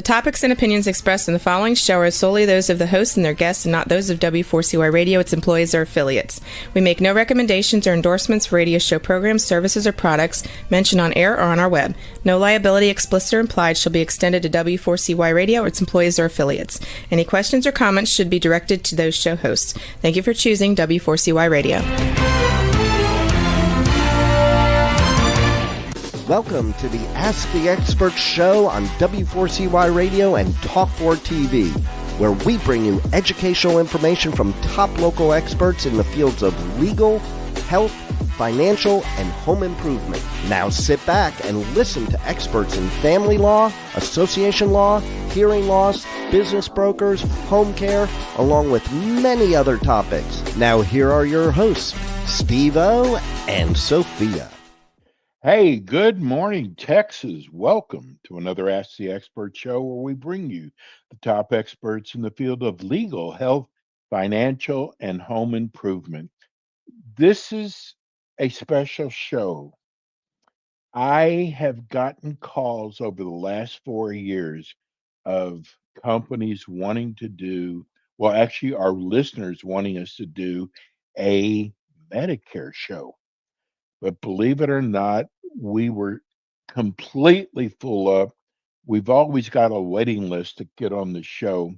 topics and opinions expressed in the following show are solely those of the hosts and their guests and not those of W4CY Radio, its employees, or affiliates. We make no recommendations or endorsements for radio show programs, services, or products mentioned on air or on our web. No liability, explicit or implied, shall be extended to W4CY Radio or its employees or affiliates. Any questions or comments should be directed to those show hosts. Thank you for choosing W4CY Radio. Welcome to the Ask the Expert show on W4CY Radio and Talk4 TV, where we bring you educational information from top local experts in the fields of legal, health, financial, and home improvement. Now sit back and listen to experts in family law, association law, hearing loss, business brokers, home care, along with many other topics. Now here are your hosts, Steve-O and Sophia. Hey, good morning, Texas. Welcome to another Ask the Expert show where we bring you the top experts in the field of legal, health, financial, and home improvement. This is a special show. I have gotten calls over the last 4 years of companies wanting to do, well, actually, our listeners wanting us to do a Medicare show. But believe it or not, we were completely full up. We've always got a waiting list to get on the show.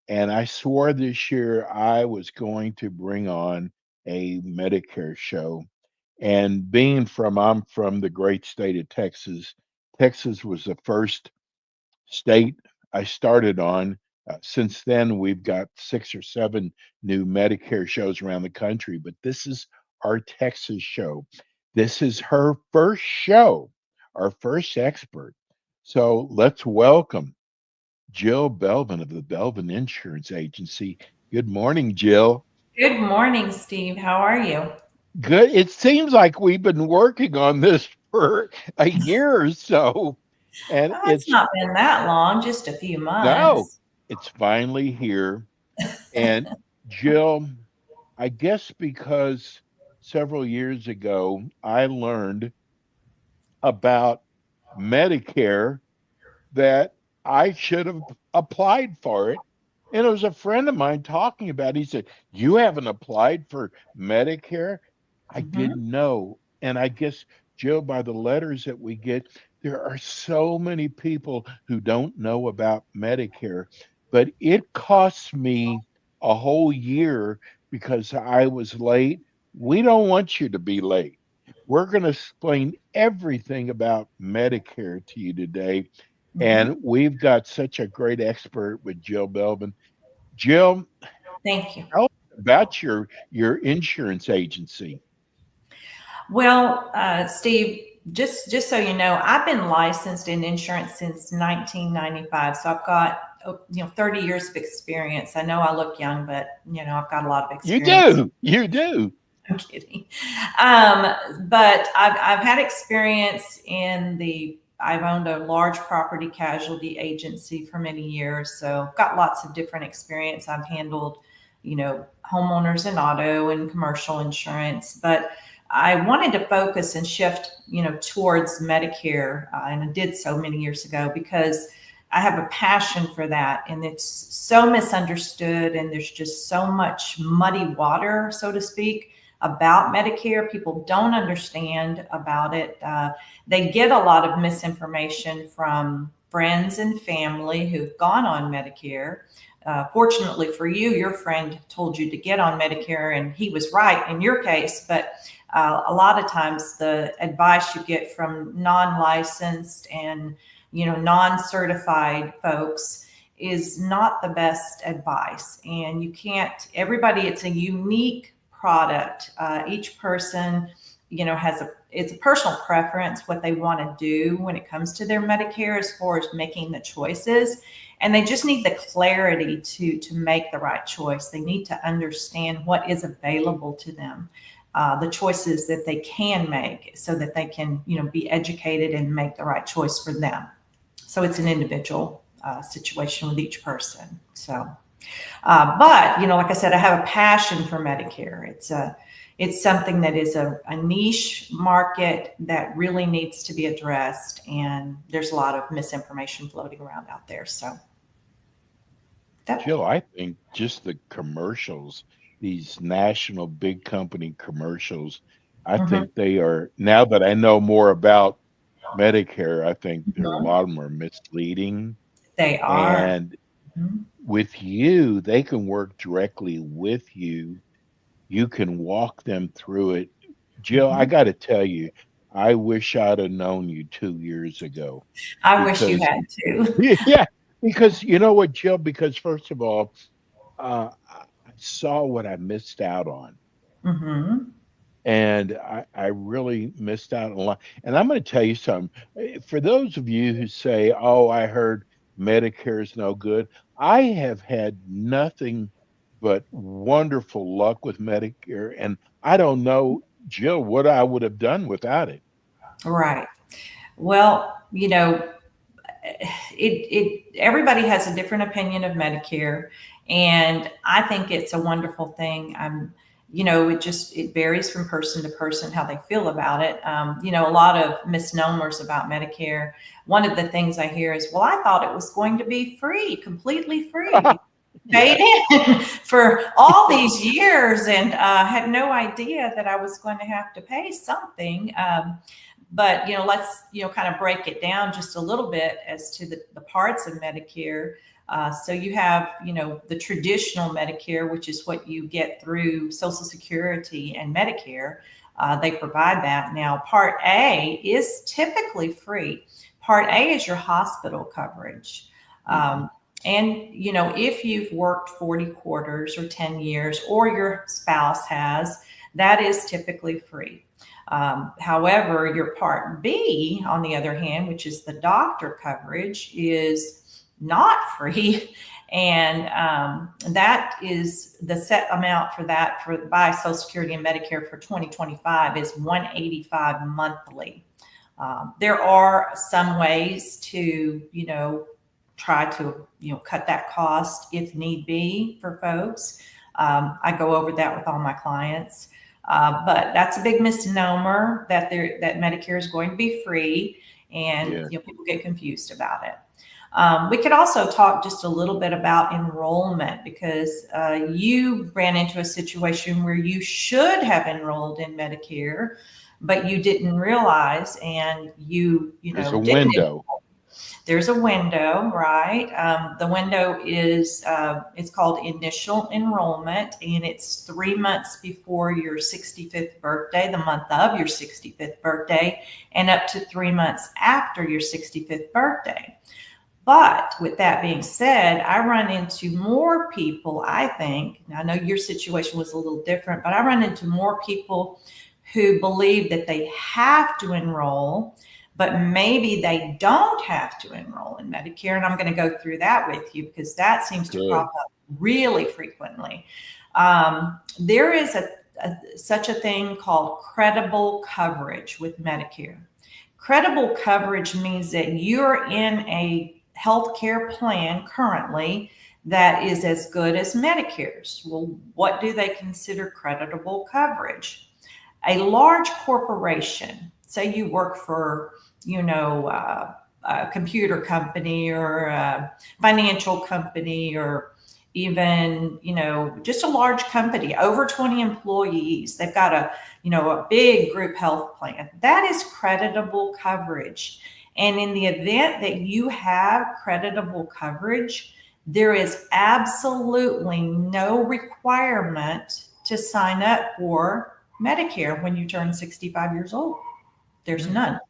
And I swore this year I was going to bring on a Medicare show. And I'm from the great state of Texas. Texas was the first state I started on. Since then, we've got 6 or 7 new Medicare shows around the country, but this is our Texas show. This is her first show, our first expert. So let's welcome Jill Belvin of the Belvin Insurance Agency. Good morning, Jill. Good morning, Steve. How are you? Good. It seems like we've been working on this for a year or so. And it's not been that long, just a few months. No, it's finally here. And Jill, I guess because several years ago, I learned about Medicare that I should have applied for it. And it was a friend of mine talking about it. He said, "You haven't applied for Medicare?" I didn't know. And I guess, Jill, by the letters that we get, there are so many people who don't know about Medicare. But it cost me a whole year because I was late. We don't want you to be late. We're going to explain everything about Medicare to you today. And we've got such a great expert with Jill Belvin. Jill, thank you. Tell us about your insurance agency. Well, Steve, just so you know, I've been licensed in insurance since 1995. So I've got 30 years of experience. I know I look young, but I've got a lot of experience. You do. I'm kidding. But I've had experience I've owned a large property casualty agency for many years. So I've got lots of different experience. I've handled, homeowners and auto and commercial insurance, but I wanted to focus and shift, towards Medicare. And I did so many years ago because I have a passion for that. And it's so misunderstood. And there's just so much muddy water, so to speak, about Medicare. People don't understand about it. They get a lot of misinformation from friends and family who've gone on Medicare. Fortunately for you, your friend told you to get on Medicare, and he was right in your case. But a lot of times the advice you get from non-licensed and non-certified folks is not the best advice. And you can't, it's a unique product. Each person, it's a personal preference what they want to do when it comes to their Medicare as far as making the choices. And they just need the clarity to make the right choice. They need to understand what is available to them, the choices that they can make so that they can, be educated and make the right choice for them. So it's an individual situation with each person. So But, like I said, I have a passion for Medicare. It's something that is a niche market that really needs to be addressed. And there's a lot of misinformation floating around out there. So Jill, I think just the commercials, these national big company commercials, I Mhm, think they are, now that I know more about Medicare, I think there a mhm. lot of them are misleading. They are. And Mhm, with you, they can work directly with you. You can walk them through it. Jill, I mhm. got to tell you, I wish I'd have known you 2 years ago I wish you because, had to. yeah, because you know what, Jill? Because first of all, I saw what I missed out on, Mhm. and I really missed out on a lot. And I'm going to tell you something. For those of you who say, "Oh, I heard Medicare is no good," I have had nothing but wonderful luck with Medicare, and I don't know, Jill, what I would have done without it. Right. Well, everybody has a different opinion of Medicare, and I think it's a wonderful thing. It varies from person to person how they feel about it. A lot of misnomers about Medicare. One of the things I hear is, "Well, I thought it was going to be free, completely free." Paid Yes. in for all these years and had no idea that I was going to have to pay something. But let's kind of break it down just a little bit as to the parts of Medicare. So you have the traditional Medicare, which is what you get through Social Security and Medicare. They provide that. Now, Part A is typically free. Part A is your hospital coverage. Hmm. And if you've worked 40 quarters or 10 years, or your spouse has, that is typically free. However, your Part B, on the other hand, which is the doctor coverage, is not free. And that is the set amount for that by Social Security and Medicare for 2025 is $185 monthly. There are some ways to, try to, cut that cost if need be for folks. I go over that with all my clients. But that's a big misnomer that Medicare is going to be free, and Yeah. people get confused about it. We could also talk just a little bit about enrollment because you ran into a situation where you should have enrolled in Medicare, but you didn't realize, and There's a didn't. window. There's a window, right? The window is it's called initial enrollment, and it's 3 months before your 65th birthday, the month of your 65th birthday, and up to 3 months after your 65th birthday. But with that being said, I run into more people, I think. I know your situation was a little different, but I run into more people who believe that they have to enroll, but maybe they don't have to enroll in Medicare. And I'm going to go through that with you because that seems to crop Good. up really frequently. There is such a thing called credible coverage with Medicare. Credible coverage means that you're in a healthcare plan currently that is as good as Medicare's. Well, what do they consider creditable coverage? A large corporation, say you work for, a computer company or a financial company, or even, just a large company, over 20 employees, they've got a big group health plan. That is creditable coverage. And in the event that you have creditable coverage, there is absolutely no requirement to sign up for Medicare when you turn 65 years old. There's Hmm. none.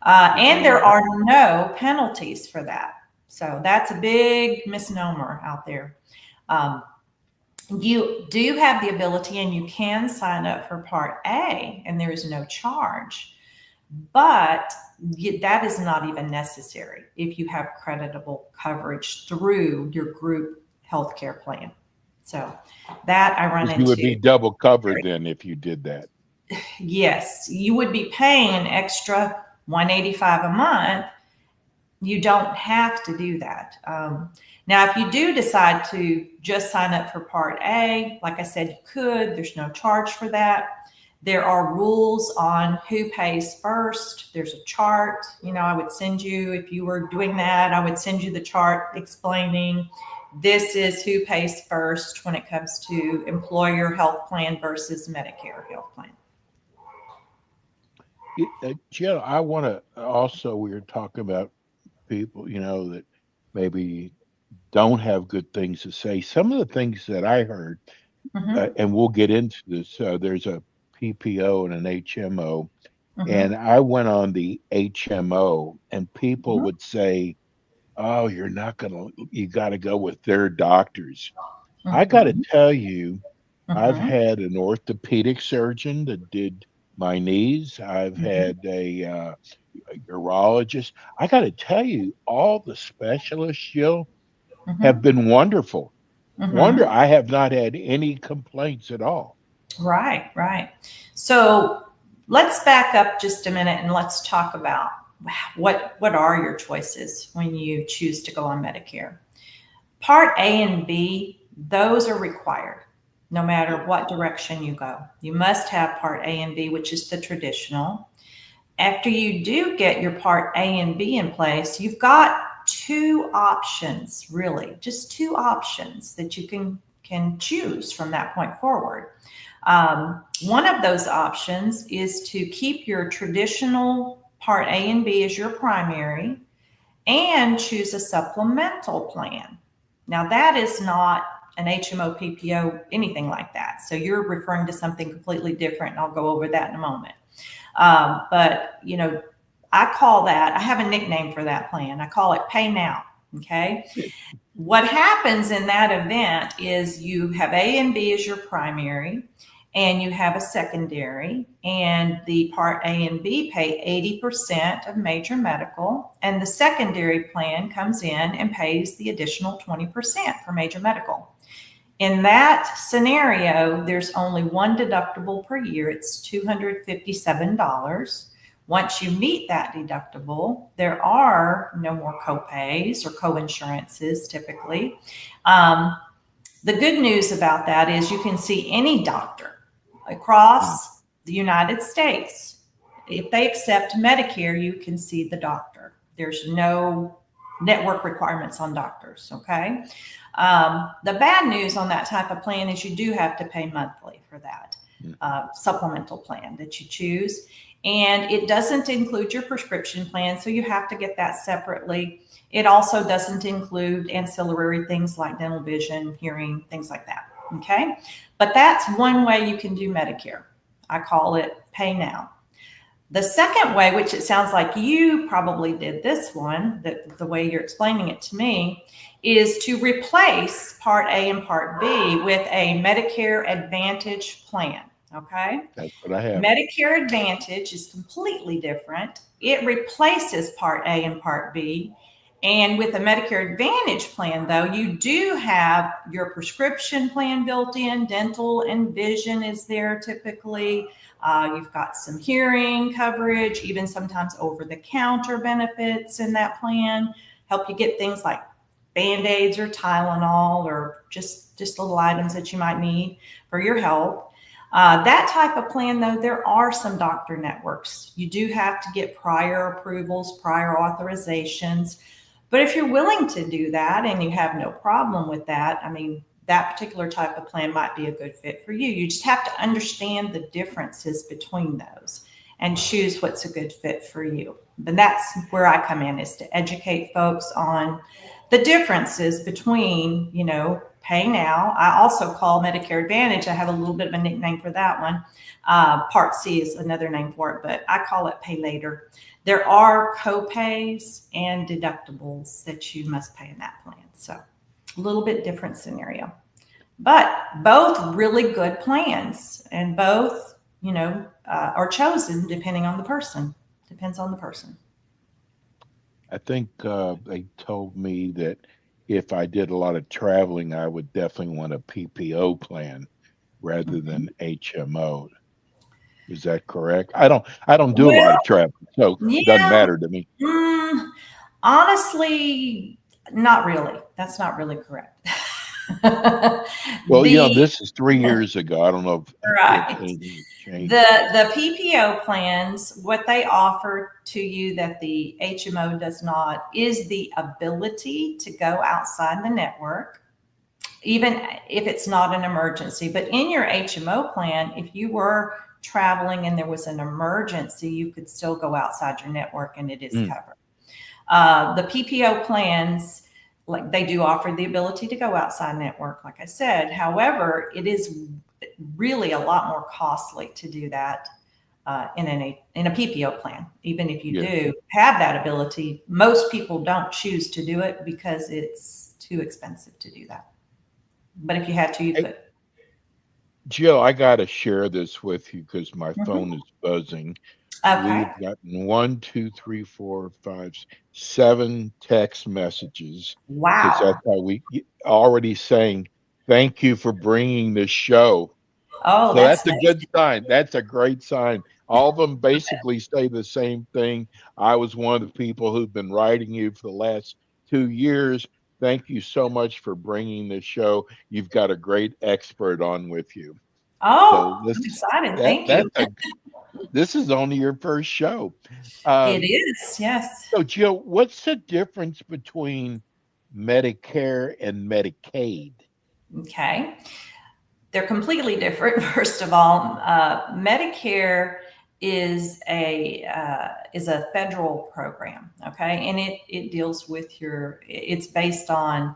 Did you And there know that? are no penalties for that. So that's a big misnomer out there. Um, you do have the ability and you can sign up for Part A, and there is no charge. But that is not even necessary if you have creditable coverage through your group healthcare plan. So that I run Because you would into. be double covered then if you did that. Yes, you would be paying an extra $185 a month. You don't have to do that. Now, if you do decide to just sign up for Part A, like I said, you could. There's no charge for that. There are rules on who pays first. There's a chart. I would send you, if you were doing that, I would send you the chart explaining this is who pays first when it comes to employer health plan versus Medicare health plan. Jill, I want to also, we were talking about people, that maybe don't have good things to say. Some of the things that I heard, and we'll get into this, there's a PPO and an HMO, and I went on the HMO, and people would say, oh, you got to go with their doctors. I got to tell you, I've had an orthopedic surgeon that did my knees. I've had a urologist. I got to tell you, all the specialists, Jill, have been wonderful. I have not had any complaints at all. Right. So let's back up just a minute and let's talk about what are your choices when you choose to go on Medicare. Part A and B, those are required no matter what direction you go. You must have Part A and B, which is the traditional. After you do get your Part A and B in place, you've got two options, really, just two options that you can choose from that point forward. One of those options is to keep your traditional Part A and B as your primary and choose a supplemental plan. Now, that is not an HMO, PPO, anything like that. So you're referring to something completely different, and I'll go over that in a moment. But, I call that, I have a nickname for that plan. I call it Pay Now. Okay. What happens in that event is you have A and B as your primary, and you have a secondary, and the Part A and B pay 80% of major medical, and the secondary plan comes in and pays the additional 20% for major medical. In that scenario, there's only one deductible per year. It's $257. Once you meet that deductible, there are no more copays or co-insurances typically. The good news about that is you can see any doctor across the United States. If they accept Medicare, you can see the doctor. There's no network requirements on doctors, okay? The bad news on that type of plan is you do have to pay monthly for that supplemental plan that you choose. And it doesn't include your prescription plan, so you have to get that separately. It also doesn't include ancillary things like dental, vision, hearing, things like that, okay? But that's one way you can do Medicare. I call it Pay Now. The second way, which it sounds like you probably did this one, that the way you're explaining it to me, is to replace Part A and Part B with a Medicare Advantage plan. Okay. That's what I have. Medicare Advantage is completely different. It replaces Part A and Part B. And with a Medicare Advantage plan, though, you do have your prescription plan built in. Dental and vision is there typically. You've got some hearing coverage, even sometimes over-the-counter benefits in that plan. Help you get things like Band-Aids or Tylenol or just little items that you might need for your health. That type of plan, though, there are some doctor networks. You do have to get prior approvals, prior authorizations. But if you're willing to do that and you have no problem with that, I mean, that particular type of plan might be a good fit for you. You just have to understand the differences between those and choose what's a good fit for you. But that's where I come in, is to educate folks on the differences between, Pay Now. I also call Medicare Advantage. I have a little bit of a nickname for that one. Part C is another name for it, but I call it Pay Later. There are copays and deductibles that you must pay in that plan. So a little bit different scenario, but both really good plans, and both, are chosen depending on the person. Depends on the person. I think they told me that if I did a lot of traveling, I would definitely want a PPO plan rather than HMO. Is that correct? I don't do a lot of traveling, so it doesn't matter to me. Honestly, not really. That's not really correct. Well, The this is 3 years ago. I don't know if right. anything has changed. The PPO plans, what they offer to you that the HMO does not, is the ability to go outside the network, even if it's not an emergency. But in your HMO plan, if you were traveling and there was an emergency, you could still go outside your network and it is Mm. covered. The PPO plans, like they do offer the ability to go outside network, like I said. However, it is really a lot more costly to do that in a PPO plan. Even if you Yeah. do have that ability, most people don't choose to do it because it's too expensive to do that. But if you had to, you Hey, could. Jill, I got to share this with you because my phone Mhm. is buzzing. Okay. We've gotten 7 text messages because Wow. that's how we already saying thank you for bringing this show. Oh, So that's that's a nice. good sign. That's a great sign. All of them basically say the same thing. I was one of the people who've been writing you for the last 2 years. Thank you so much for bringing this show. You've got a great expert on with you. So Oh, I'm excited. Thank you. this is only your first show. It Um, is. Yes. so Jill, what's the difference between Medicare and Medicaid? Okay. They're completely different. First of all, Medicare is a federal program, okay, and it deals with it's based on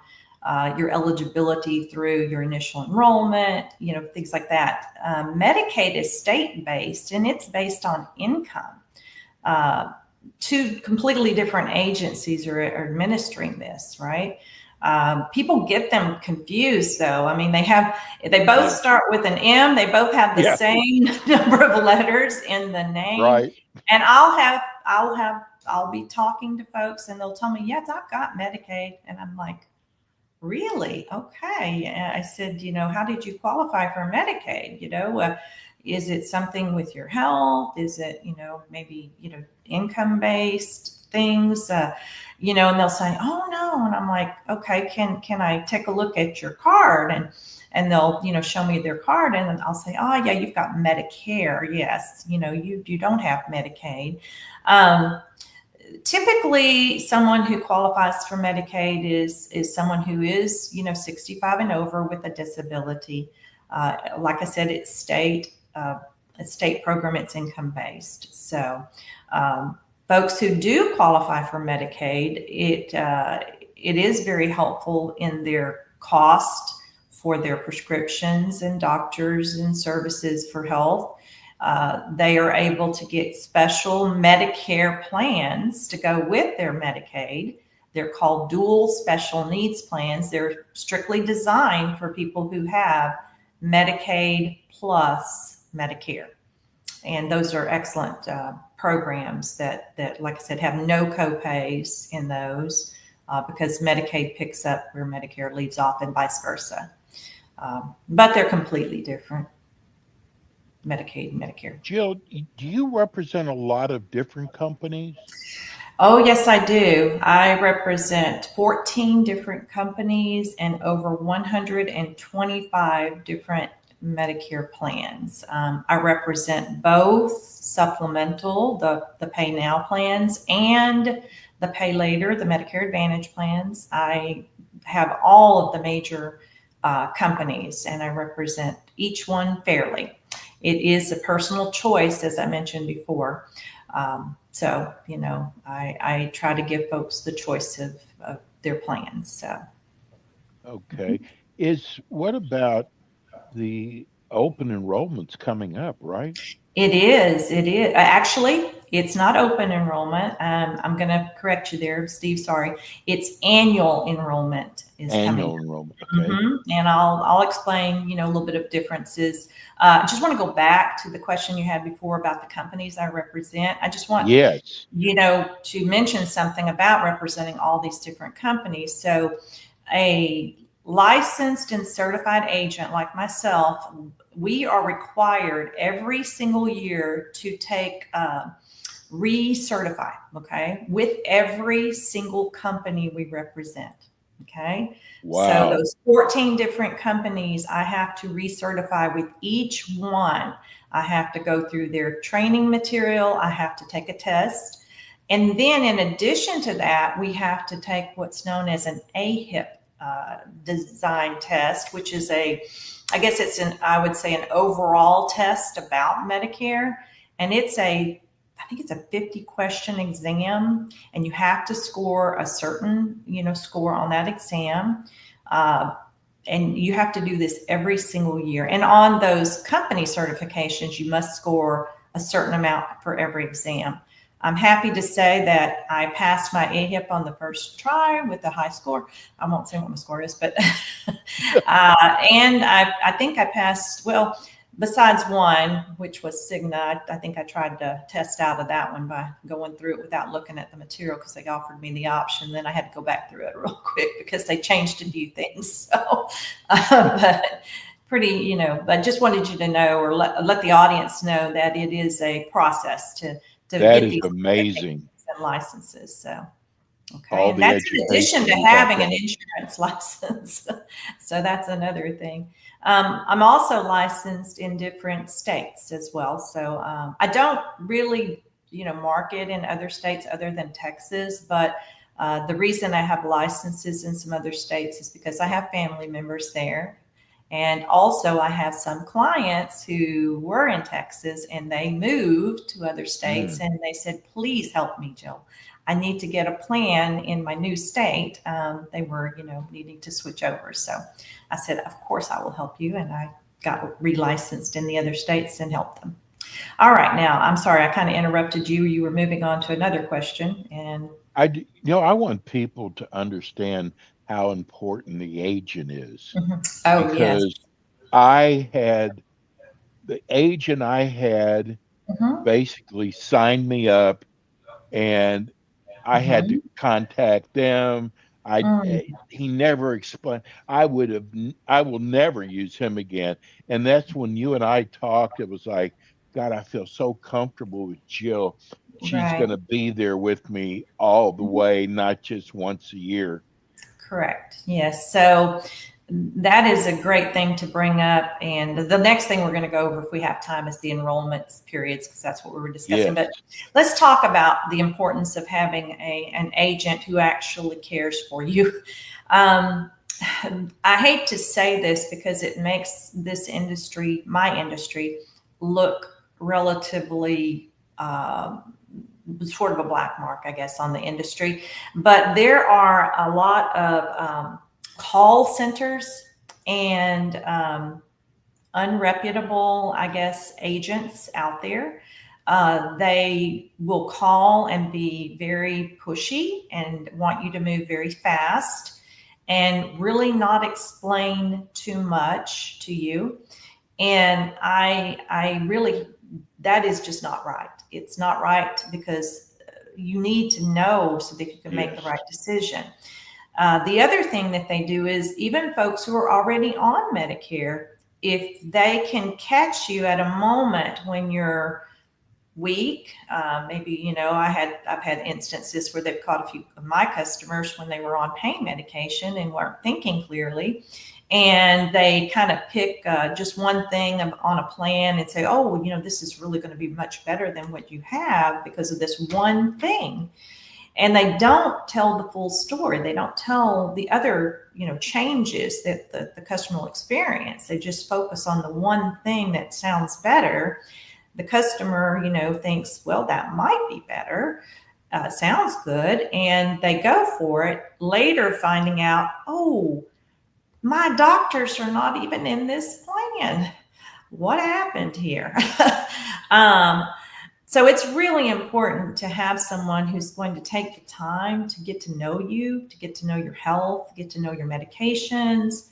your eligibility through your initial enrollment, things like that. Medicaid is state based, and it's based on income. Uh, Two completely different agencies are administering this, right? People get them confused, though. I mean, they both Yeah. start with an M. They both have the Yeah. same number of letters in the name. Right. And I'll be talking to folks, and they'll tell me, "Yes, I've got Medicaid," and I'm like, "Really? Okay." And I said, "How did you qualify for Medicaid? Is it something with your health? Is it, maybe, income based things?" And they'll say, "Oh no." And I'm like, "Okay, can I take a look at your card?" And they'll, show me their card, and then I'll say, "Oh yeah, you've got Medicare. Yes. You don't have Medicaid." Typically, someone who qualifies for Medicaid is someone who is 65 and over with a disability. Like I said, it's a state program. It's income based. So folks who do qualify for Medicaid, it is very helpful in their cost for their prescriptions and doctors and services for health. They are able to get special Medicare plans to go with their Medicaid. They're called dual special needs plans. They're strictly designed for people who have Medicaid plus Medicare. And those are excellent programs that, like I said, have no copays in those because Medicaid picks up where Medicare leaves off and vice versa. But they're completely different. Medicaid and Medicare. Jill, do you represent a lot of different companies? Oh, yes, I do. I represent 14 different companies and over 125 different Medicare plans. I represent both supplemental, the pay now plans, and the pay later, the Medicare Advantage plans. I have all of the major companies, and I represent each one fairly. It is a personal choice, as I mentioned before. So, I try to give folks the choice of their plans. So, Okay. What about the open enrollments coming up, right? it is. It is. Actually, it's not open enrollment. I'm going to correct you there, Steve. Sorry. It's annual enrollment is coming. Annual enrollment. Okay. And I'll explain, a little bit of differences. I just want to go back to the question you had before about the companies I represent. I just want, Yes. to mention something about representing all these different companies. So a licensed and certified agent like myself, we are required every single year to take recertify, okay, with every single company we represent. Okay. So Wow. those 14 different companies, I have to recertify with each one. I have to go through their training material. I have to take a test. And then in addition to that, we have to take what's known as an AHIP design test, which is I guess it's I would say an overall test about Medicare. And I think it's a 50 question exam, and you have to score a certain, score on that exam. And you have to do this every single year. And on those company certifications, you must score a certain amount for every exam. I'm happy to say that I passed my AHIP on the first try with a high score. I won't say what my score is, but and I think I passed, well, besides one, which was Cigna. I think I tried to test out of that one by going through it without looking at the material because they offered me the option. Then I had to go back through it real quick because they changed a few things. So, but pretty, but just wanted you to know, or let the audience know that it is a process to That get is these amazing. and licenses. So, okay. All And the that's in addition to education you have having an done. insurance license. So that's another thing. I'm also licensed in different states as well. So I don't really, market in other states other than Texas. But the reason I have licenses in some other states is because I have family members there. And also I have some clients who were in Texas and they moved to other states and they said, please help me, Jill. I need to get a plan in my new state. They were, needing to switch over. So I said, of course I will help you. And I got relicensed in the other states and helped them. All right. Now, I'm sorry, I kind of interrupted you. You were moving on to another question. And I want people to understand how important the agent is, oh, yes. because the agent I had Mhm. basically signed me up, and I had to Mhm. contact them. Mm. He never explained. I will never use him again. And that's when you and I talked. It was like, God, I feel so comfortable with Jill. She's Right. going to be there with me all the way, not just once a year. Correct. Yes. So that is a great thing to bring up. And the next thing we're going to go over, if we have time, is the enrollment periods, because that's what we were discussing. Yes. But let's talk about the importance of having an agent who actually cares for you. I hate to say this because it makes this industry, my industry, look relatively sort of a black mark, I guess, on the industry. But there are a lot of call centers and unreputable, I guess, agents out there. They will call and be very pushy and want you to move very fast and really not explain too much to you. And I really, that is just not right. It's not right because you need to know so that you can make the right decision. The other thing that they do is even folks who are already on Medicare, if they can catch you at a moment when you're weak, maybe, I've had instances where they've caught a few of my customers when they were on pain medication and weren't thinking clearly. And they kind of pick just one thing on a plan and say, oh, well, this is really going to be much better than what you have because of this one thing. And they don't tell the full story. They don't tell the other, changes that the customer will experience. They just focus on the one thing that sounds better. The customer, thinks, well, that might be better. Sounds good. And they go for it, later finding out, oh, my doctors are not even in this plan. What happened here? So it's really important to have someone who's going to take the time to get to know you, to get to know your health, get to know your medications,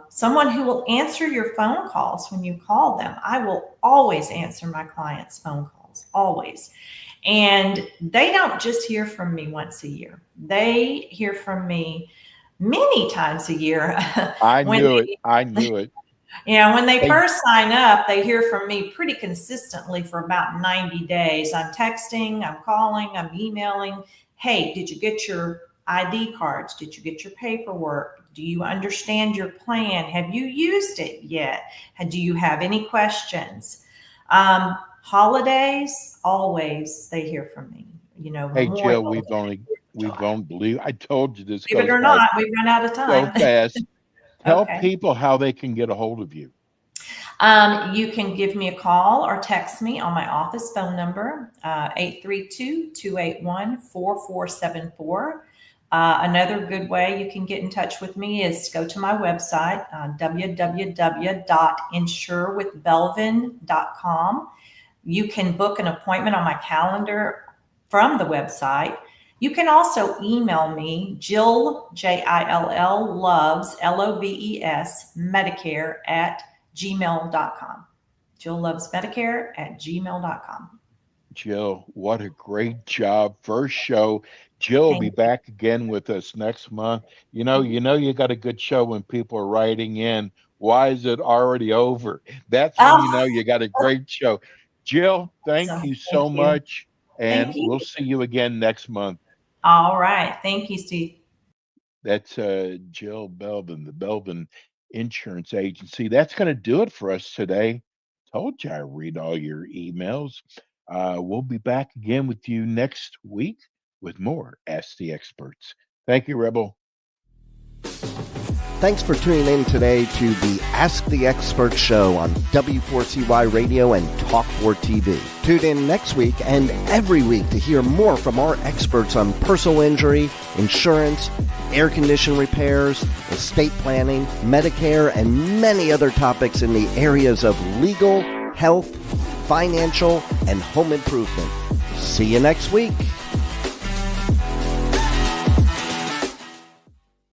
someone who will answer your phone calls when you call them. I will always answer my clients' phone calls, always. And they don't just hear from me once a year. They hear from me many times a year. I knew it. When they Hey, first sign up, they hear from me pretty consistently for about 90 days. I'm texting, I'm calling, I'm emailing. Hey, did you get your ID cards? Did you get your paperwork? Do you understand your plan? Have you used it yet? And do you have any questions? Holidays, always they hear from me. hey, Jill, Memorial we've Day. only believe I told you this Believe it goes or by not, we've run out of so time. fast. Tell Okay. people how they can get a hold of you. You can give me a call or text me on my office phone number, 832-281-4474. Another good way you can get in touch with me is to go to my website, www.insurewithbelvin.com. You can book an appointment on my calendar from the website. You can also email me, Jill, Jill Loves, Loves, Medicare at gmail.com. Jill Loves Medicare at gmail.com. Jill, what a great job. First show. Jill will be Thank you. back again with us next month. You got a good show when people are writing in. Why is it already over? That's when you know Oh, you got a great show. Jill, thank so you so thank you. much. And Thank we'll you. see you again next month. All right. Thank you, Steve. That's Jill Belvin, the Belvin Insurance Agency. That's going to do it for us today. Told you I read all your emails. We'll be back again with you next week with more Ask the Experts. Thank you, Rebel. Thanks for tuning in today to the Ask the Expert show on W4CY Radio and Talk4 TV. Tune in next week and every week to hear more from our experts on personal injury, insurance, air condition repairs, estate planning, Medicare, and many other topics in the areas of legal, health, financial, and home improvement. See you next week.